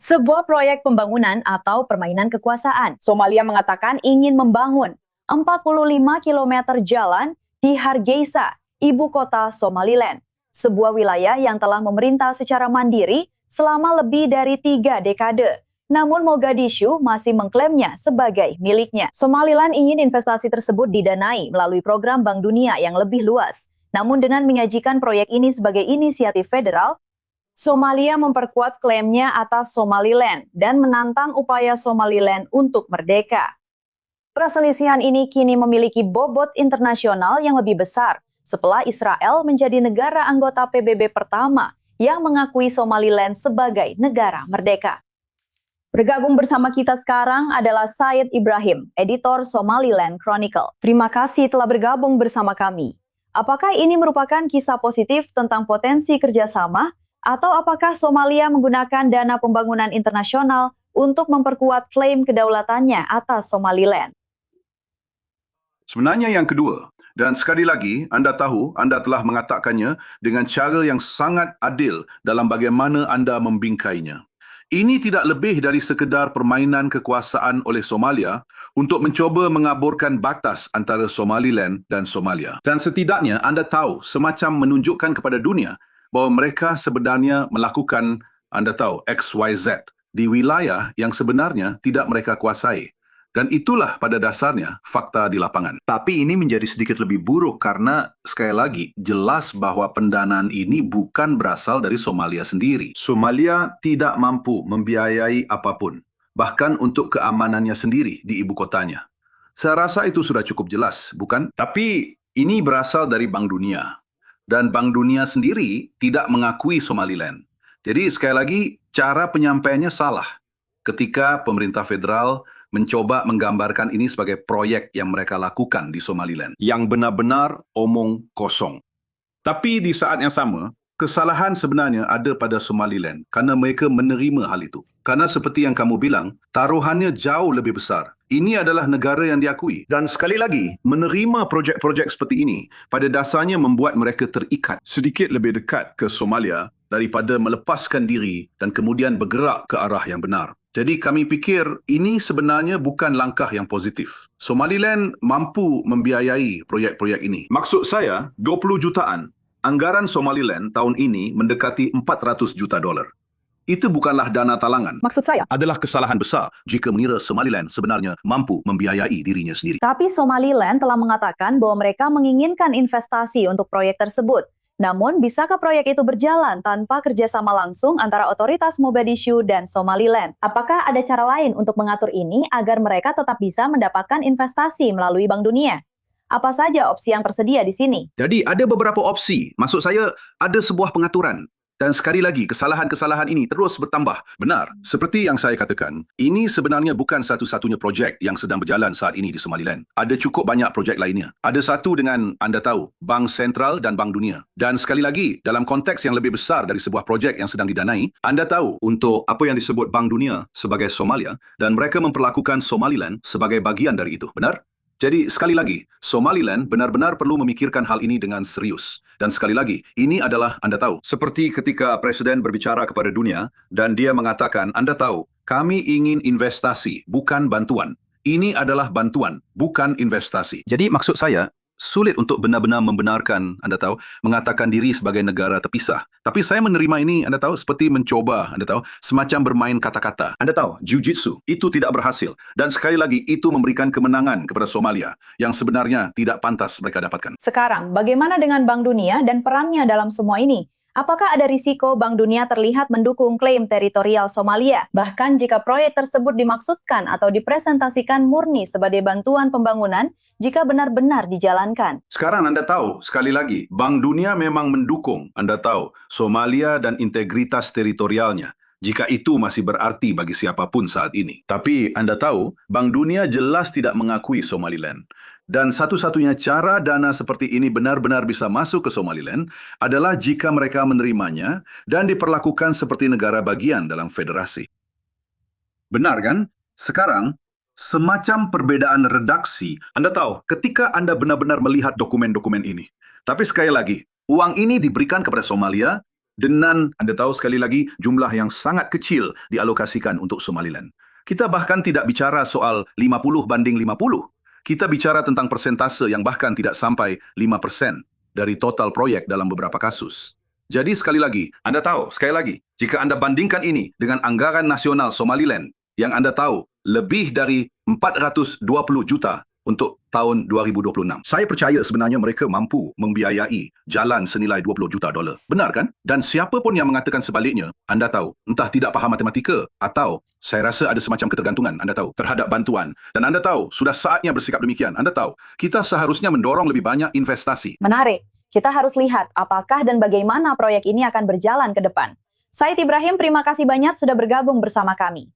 Sebuah proyek pembangunan atau permainan kekuasaan. Somalia mengatakan ingin membangun 45 km jalan di Hargeisa, ibu kota Somaliland. Sebuah wilayah yang telah memerintah secara mandiri selama lebih dari 3 dekade. Namun Mogadishu masih mengklaimnya sebagai miliknya. Somaliland ingin investasi tersebut didanai melalui program Bank Dunia yang lebih luas. Namun dengan menyajikan proyek ini sebagai inisiatif federal, Somalia memperkuat klaimnya atas Somaliland dan menantang upaya Somaliland untuk merdeka. Perselisihan ini kini memiliki bobot internasional yang lebih besar setelah Israel menjadi negara anggota PBB pertama yang mengakui Somaliland sebagai negara merdeka. Bergabung bersama kita sekarang adalah Syed Ibrahim, editor Somaliland Chronicle. Terima kasih telah bergabung bersama kami. Apakah ini merupakan kisah positif tentang potensi kerjasama, atau apakah Somalia menggunakan dana pembangunan internasional untuk memperkuat klaim kedaulatannya atas Somaliland? Sebenarnya yang kedua, dan sekali lagi anda tahu anda telah mengatakannya dengan cara yang sangat adil dalam bagaimana anda membingkainya. Ini tidak lebih dari sekedar permainan kekuasaan oleh Somalia untuk mencuba mengaburkan batas antara Somaliland dan Somalia. Dan setidaknya anda tahu semacam menunjukkan kepada dunia bahawa mereka sebenarnya melakukan, anda tahu, XYZ di wilayah yang sebenarnya tidak mereka kuasai. Dan itulah pada dasarnya fakta di lapangan. Tapi ini menjadi sedikit lebih buruk karena, sekali lagi, jelas bahwa pendanaan ini bukan berasal dari Somalia sendiri. Somalia tidak mampu membiayai apapun, bahkan untuk keamanannya sendiri di ibu kotanya. Saya rasa itu sudah cukup jelas, bukan? Tapi ini berasal dari Bank Dunia. Dan Bank Dunia sendiri tidak mengakui Somaliland. Jadi sekali lagi, cara penyampaiannya salah ketika pemerintah federal mencoba menggambarkan ini sebagai proyek yang mereka lakukan di Somaliland, yang benar-benar omong kosong. Tapi di saat yang sama, kesalahan sebenarnya ada pada Somaliland kerana mereka menerima hal itu. Karena seperti yang kamu bilang, taruhannya jauh lebih besar. Ini adalah negara yang diakui. Dan sekali lagi, menerima projek-projek seperti ini pada dasarnya membuat mereka terikat sedikit lebih dekat ke Somalia daripada melepaskan diri dan kemudian bergerak ke arah yang benar. Jadi kami fikir ini sebenarnya bukan langkah yang positif. Somaliland mampu membiayai proyek-proyek ini. Maksud saya, 20 jutaan. Anggaran Somaliland tahun ini mendekati 400 juta dolar. Itu bukanlah dana talangan. Maksud saya, Adalah kesalahan besar jika mengira Somaliland sebenarnya mampu membiayai dirinya sendiri. tapi Somaliland telah mengatakan bahwa mereka menginginkan investasi untuk proyek tersebut. Namun, bisakah proyek itu berjalan tanpa kerjasama langsung antara otoritas Mogadishu dan Somaliland? Apakah ada cara lain untuk mengatur ini agar mereka tetap bisa mendapatkan investasi melalui Bank Dunia? Apa saja opsi yang tersedia di sini? Jadi ada beberapa opsi. Maksud saya ada sebuah pengaturan. Dan sekali lagi, kesalahan-kesalahan ini terus bertambah. Benar, seperti yang saya katakan, ini sebenarnya bukan satu-satunya projek yang sedang berjalan saat ini di Somaliland. Ada cukup banyak projek lainnya. Ada satu dengan, anda tahu, Bank Sentral dan Bank Dunia. Dan sekali lagi, dalam konteks yang lebih besar dari sebuah projek yang sedang didanai, anda tahu untuk apa yang disebut Bank Dunia sebagai Somalia, dan mereka memperlakukan Somaliland sebagai bagian dari itu. Benar? Jadi sekali lagi, Somaliland benar-benar perlu memikirkan hal ini dengan serius. Dan sekali lagi, ini adalah, anda tahu, seperti ketika Presiden berbicara kepada dunia dan dia mengatakan, anda tahu, kami ingin investasi, bukan bantuan. Ini adalah bantuan, bukan investasi. Jadi maksud saya, sulit untuk benar-benar membenarkan, anda tahu, mengatakan diri sebagai negara terpisah. Tapi saya menerima ini, anda tahu, seperti mencoba, anda tahu, semacam bermain kata-kata. Anda tahu, jiu-jitsu, itu tidak berhasil. Dan sekali lagi, itu memberikan kemenangan kepada Somalia, yang sebenarnya tidak pantas mereka dapatkan. Sekarang, bagaimana dengan Bank Dunia dan perannya dalam semua ini? Apakah ada risiko Bank Dunia terlihat mendukung klaim teritorial Somalia? Bahkan jika proyek tersebut dimaksudkan atau dipresentasikan murni sebagai bantuan pembangunan, jika benar-benar dijalankan. Sekarang anda tahu, sekali lagi, Bank Dunia memang mendukung, anda tahu, Somalia dan integritas teritorialnya, jika itu masih berarti bagi siapapun saat ini. Tapi anda tahu, Bank Dunia jelas tidak mengakui Somaliland. Dan satu-satunya cara dana seperti ini benar-benar bisa masuk ke Somaliland adalah jika mereka menerimanya dan diperlakukan seperti negara bagian dalam federasi. Benar kan? Sekarang, semacam perbedaan redaksi. Anda tahu, ketika Anda benar-benar melihat dokumen-dokumen ini. Tapi sekali lagi, uang ini diberikan kepada Somalia dengan, Anda tahu sekali lagi, jumlah yang sangat kecil dialokasikan untuk Somaliland. Kita bahkan tidak bicara soal 50/50. Kita bicara tentang persentase yang bahkan tidak sampai 5% dari total proyek dalam beberapa kasus. Jadi sekali lagi, Anda tahu, sekali lagi, jika Anda bandingkan ini dengan anggaran nasional Somaliland, yang Anda tahu lebih dari 420 juta untuk tahun 2026. Saya percaya sebenarnya mereka mampu membiayai jalan senilai 20 juta dolar. Benar kan? Dan siapa pun yang mengatakan sebaliknya, Anda tahu, entah tidak faham matematika atau saya rasa ada semacam ketergantungan, Anda tahu, terhadap bantuan. Dan Anda tahu, sudah saatnya bersikap demikian. Anda tahu, kita seharusnya mendorong lebih banyak investasi. Menarik. Kita harus lihat apakah dan bagaimana proyek ini akan berjalan ke depan. Said Ibrahim, terima kasih banyak sudah bergabung bersama kami.